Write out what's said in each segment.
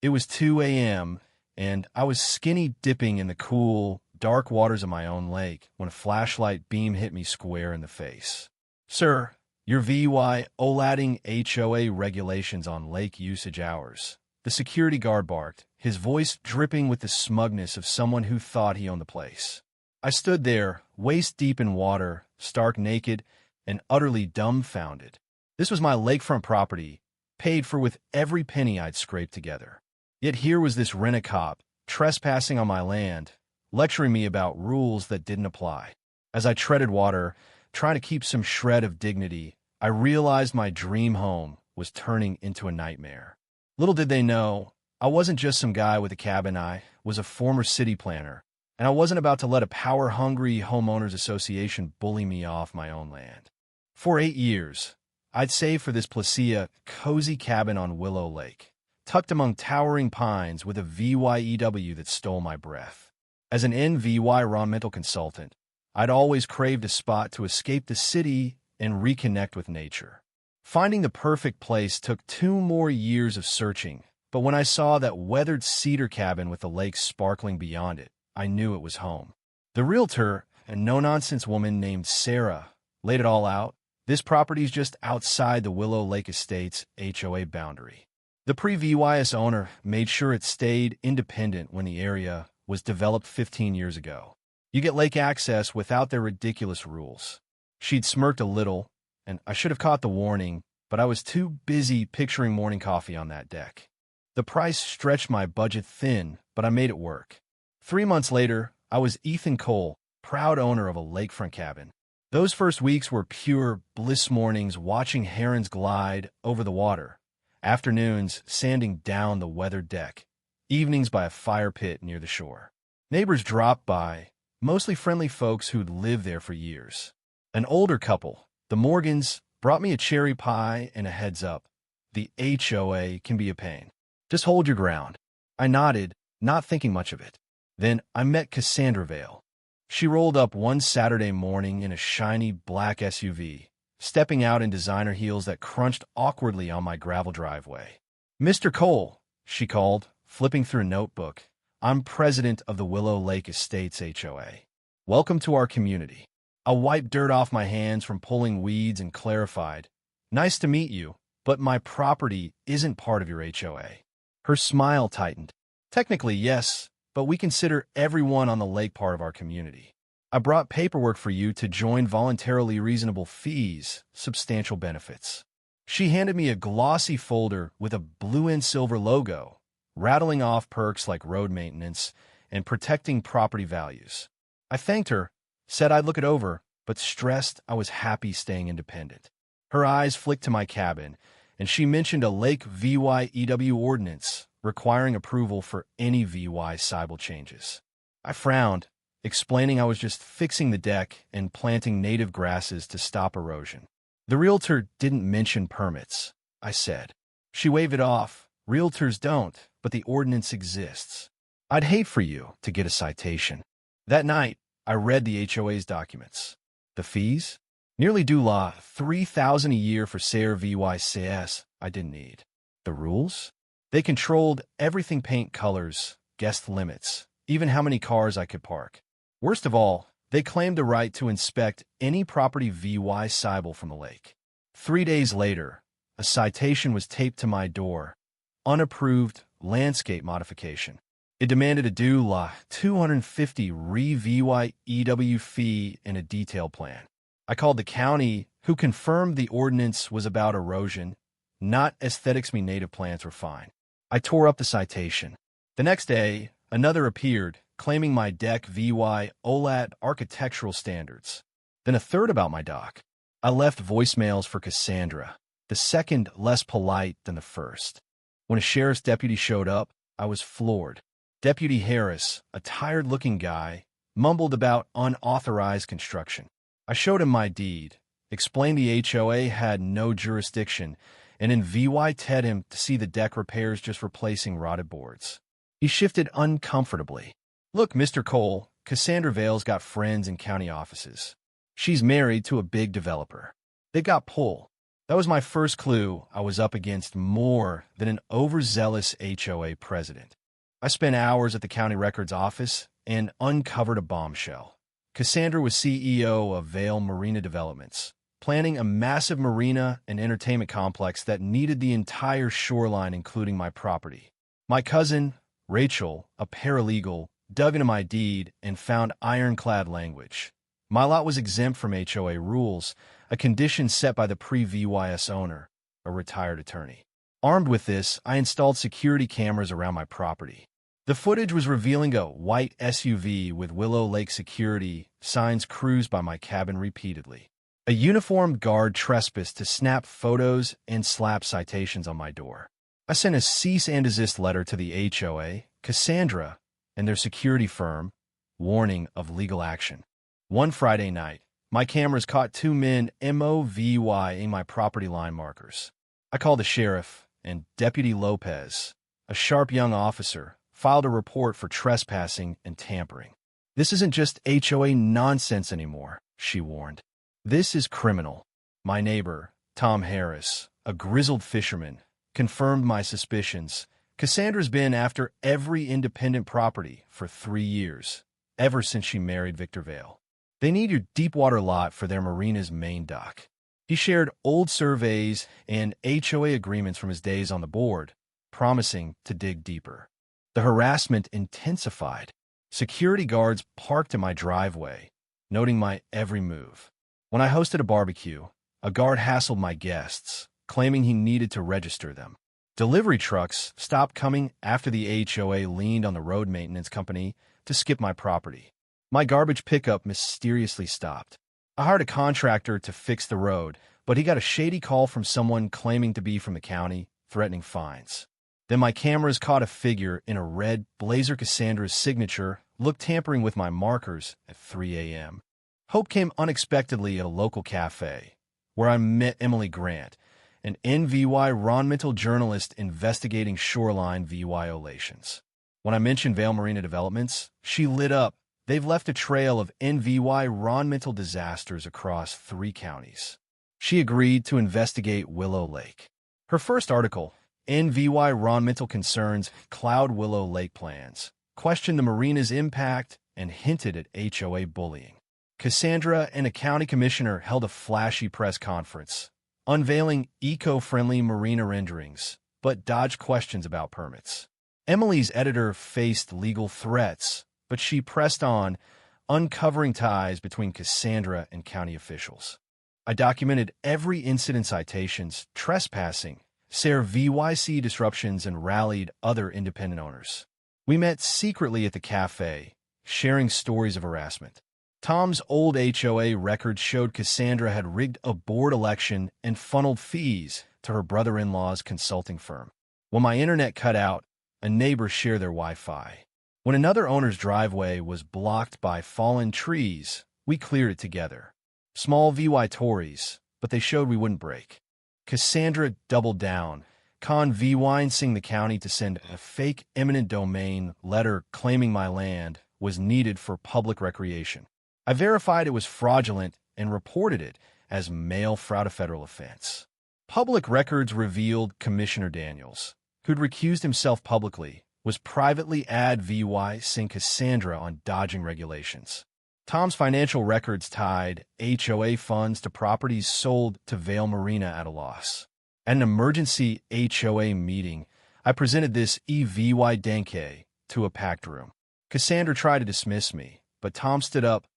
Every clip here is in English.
It was 2 a.m., and I was skinny dipping in the cool, dark waters of my own lake when a flashlight beam hit me square in the face. "Sir, your violating HOA regulations on lake usage hours," the security guard barked, his voice dripping with the smugness of someone who thought he owned the place. I stood there, waist-deep in water, stark naked, and utterly dumbfounded. This was my lakefront property, paid for with every penny I'd scraped together. Yet here was this rent-a-cop, trespassing on my land, lecturing me about rules that didn't apply. As I treaded water, trying to keep some shred of dignity, I realized my dream home was turning into a nightmare. Little did they know, I wasn't just some guy with a cabin. I was a former city planner, and I wasn't about to let a power-hungry homeowners association bully me off my own land. For 8 years, I'd saved for this Placia, cozy cabin on Willow Lake, tucked among towering pines with a VYEW that stole my breath. As an environmental consultant, I'd always craved a spot to escape the city and reconnect with nature. Finding the perfect place took 2 more years of searching, but when I saw that weathered cedar cabin with the lake sparkling beyond it, I knew it was home. The realtor, a no-nonsense woman named Sarah, laid it all out. This property's just outside the Willow Lake Estates HOA boundary. The previous owner made sure it stayed independent when the area was developed 15 years ago. You get lake access without their ridiculous rules. She'd smirked a little, and I should have caught the warning, but I was too busy picturing morning coffee on that deck. The price stretched my budget thin, but I made it work. 3 months later, I was Ethan Cole, proud owner of a lakefront cabin. Those first weeks were pure bliss, mornings watching herons glide over the water, afternoons sanding down the weathered deck, evenings by a fire pit near the shore. Neighbors dropped by, mostly friendly folks who'd lived there for years. An older couple, the Morgans, brought me a cherry pie and a heads up. The HOA can be a pain. Just hold your ground. I nodded, not thinking much of it. Then I met Cassandra Vale. She rolled up one Saturday morning in a shiny black SUV, stepping out in designer heels that crunched awkwardly on my gravel driveway. "Mr. Cole," she called, flipping through a notebook. "I'm president of the Willow Lake Estates HOA. Welcome to our community." I wiped dirt off my hands from pulling weeds and clarified, "Nice to meet you, but my property isn't part of your HOA." Her smile tightened. "Technically, yes, but we consider everyone on the lake part of our community. I brought paperwork for you to join, voluntarily reasonable fees, substantial benefits." She handed me a glossy folder with a blue and silver logo, rattling off perks like road maintenance and protecting property values. I thanked her, said I'd look it over, but stressed I was happy staying independent. Her eyes flicked to my cabin, and she mentioned a lake VYEW ordinance requiring approval for any VY-sibal changes. I frowned, explaining I was just fixing the deck and planting native grasses to stop erosion. "The realtor didn't mention permits," I said. She waved it off. "Realtors don't, but the ordinance exists. I'd hate for you to get a citation." That night, I read the HOA's documents. The fees? Nearly due law, $3,000 a year for SARE VYCS I didn't need. The rules? They controlled everything: paint colors, guest limits, even how many cars I could park. Worst of all, they claimed the right to inspect any property VY-sibal from the lake. 3 days later, a citation was taped to my door. Unapproved landscape modification. It demanded a due law $250 VYEW fee and a detail plan. I called the county, who confirmed the ordinance was about erosion, not aesthetics. Me native plants were fine. I tore up the citation. The next day, another appeared, claiming my deck VY architectural standards. Then a third about my dock. I left voicemails for Cassandra, the second less polite than the first. When a sheriff's deputy showed up, I was floored. Deputy Harris, a tired-looking guy, mumbled about unauthorized construction. I showed him my deed, explained the HOA had no jurisdiction, and invited him to see the deck repairs, just replacing rotted boards. He shifted uncomfortably. "Look, Mr. Cole, Cassandra Vale's got friends in county offices. She's married to a big developer. They got pull. That was my first clue I was up against more than an overzealous HOA president. I spent hours at the county records office and uncovered a bombshell. Cassandra was CEO of Vail Marina Developments, planning a massive marina and entertainment complex that needed the entire shoreline, including my property. My cousin, Rachel, a paralegal, dug into my deed and found ironclad language. My lot was exempt from HOA rules, a condition set by the pre-VYS owner, a retired attorney. Armed with this, I installed security cameras around my property. The footage was revealing a white SUV with Willow Lake security signs cruised by my cabin repeatedly. A uniformed guard trespassed to snap photos and slap citations on my door. I sent a cease and desist letter to the HOA, Cassandra, and their security firm, warning of legal action. One Friday night, my cameras caught two men MOVYing my property line markers. I called the sheriff, and Deputy Lopez, a sharp young officer, filed a report for trespassing and tampering. "This isn't just HOA nonsense anymore," she warned. "This is criminal." My neighbor, Tom Harris, a grizzled fisherman, confirmed my suspicions. Cassandra's been after every independent property for 3 years, ever since she married Victor Vail. "They need your deepwater lot for their marina's main dock." He shared old surveys and HOA agreements from his days on the board, promising to dig deeper. The harassment intensified. Security guards parked in my driveway, noting my every move. When I hosted a barbecue, a guard hassled my guests, claiming he needed to register them. Delivery trucks stopped coming after the HOA leaned on the road maintenance company to skip my property. My garbage pickup mysteriously stopped. I hired a contractor to fix the road, but he got a shady call from someone claiming to be from the county, threatening fines. Then my cameras caught a figure in a red blazer. Cassandra's signature looked tampering with my markers at 3 a.m. Hope came unexpectedly at a local cafe, where I met Emily Grant, an environmental journalist investigating shoreline violations. When I mentioned Vail Marina Developments, she lit up. "They've left a trail of environmental disasters across 3 counties." She agreed to investigate Willow Lake. Her first article, "Environmental Concerns Cloud Willow Lake Plans," questioned the marina's impact and hinted at HOA bullying. Cassandra and a county commissioner held a flashy press conference, unveiling eco-friendly marina renderings, but dodged questions about permits. Emily's editor faced legal threats, but she pressed on, uncovering ties between Cassandra and county officials. I documented every incident: citations, trespassing, VYC disruptions, and rallied other independent owners. We met secretly at the cafe, sharing stories of harassment. Tom's old HOA records showed Cassandra had rigged a board election and funneled fees to her brother-in-law's consulting firm. When my internet cut out, a neighbor shared their Wi-Fi. When another owner's driveway was blocked by fallen trees, we cleared it together. Small VY Tories, but they showed we wouldn't break. Cassandra doubled down, convincing the county to send a fake eminent domain letter claiming my land was needed for public recreation. I verified it was fraudulent and reported it as mail fraud, a federal offense. Public records revealed Commissioner Daniels, who'd recused himself publicly, was privately advising Cassandra on dodging regulations. Tom's financial records tied HOA funds to properties sold to Vail Marina at a loss. At an emergency HOA meeting, I presented this EVY Denke to a packed room. Cassandra tried to dismiss me, but Tom stood up.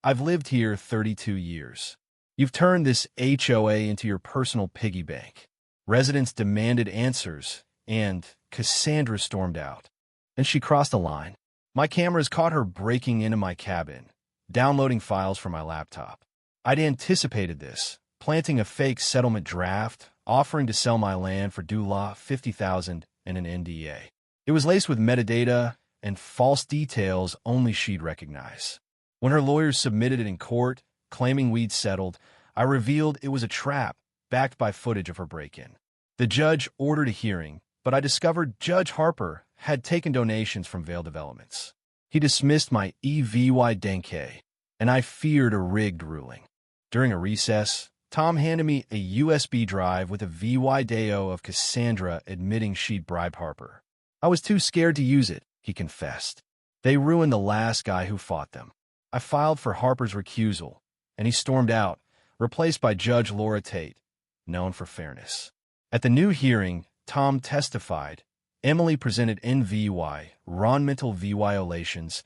"I've lived here 32 years. You've turned this HOA into your personal piggy bank." Residents demanded answers, and Cassandra stormed out. And she crossed a line. My cameras caught her breaking into my cabin, downloading files from my laptop. I'd anticipated this, planting a fake settlement draft, offering to sell my land for $50,000 and an NDA. It was laced with metadata and false details only she'd recognize. When her lawyers submitted it in court, claiming we'd settled, I revealed it was a trap, backed by footage of her break-in. The judge ordered a hearing, but I discovered Judge Harper had taken donations from Vail Developments. He dismissed my EVY Denke, and I feared a rigged ruling. During a recess, Tom handed me a USB drive with a video of Cassandra admitting she'd bribed Harper. I was too scared to use it, he confessed. They ruined the last guy who fought them. I filed for Harper's recusal, and he stormed out, replaced by Judge Laura Tate, known for fairness. At the new hearing, Tom testified. Emily presented environmental violations,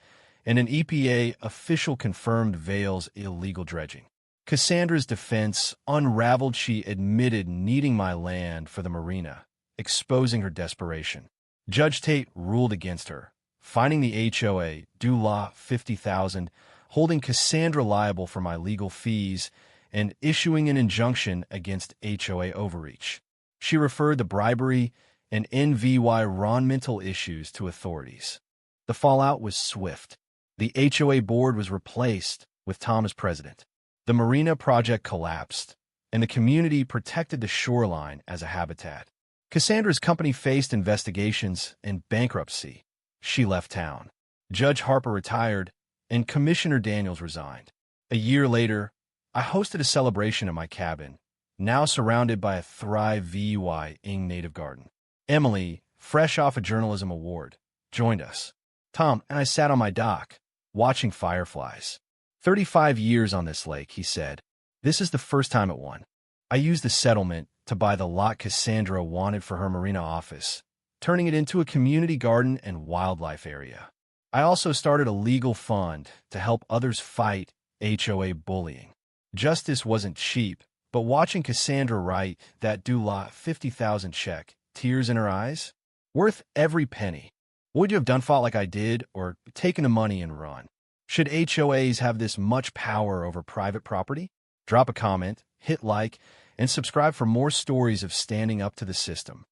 and an EPA official confirmed Vale's illegal dredging. Cassandra's defense unraveled. She admitted needing my land for the marina, exposing her desperation. Judge Tate ruled against her, finding the HOA due law $50,000, holding Cassandra liable for my legal fees, and issuing an injunction against HOA overreach. She referred the bribery and environmental issues to authorities. The fallout was swift. The HOA board was replaced with Tom as president. The marina project collapsed, and the community protected the shoreline as a habitat. Cassandra's company faced investigations and bankruptcy. She left town. Judge Harper retired, and Commissioner Daniels resigned. A year later, I hosted a celebration in my cabin, now surrounded by a Thrive ing native garden. Emily, fresh off a journalism award, joined us. Tom and I sat on my dock, watching fireflies. 35 years on this lake, he said. This is the first time it won. I used the settlement to buy the lot Cassandra wanted for her marina office, turning it into a community garden and wildlife area. I also started a legal fund to help others fight HOA bullying. Justice wasn't cheap, but watching Cassandra write that due lot $50,000 check, tears in her eyes, worth every penny. Would you have done fought like I did, or taken the money and run? Should HOAs have this much power over private property? Drop a comment, hit like, and subscribe for more stories of standing up to the system.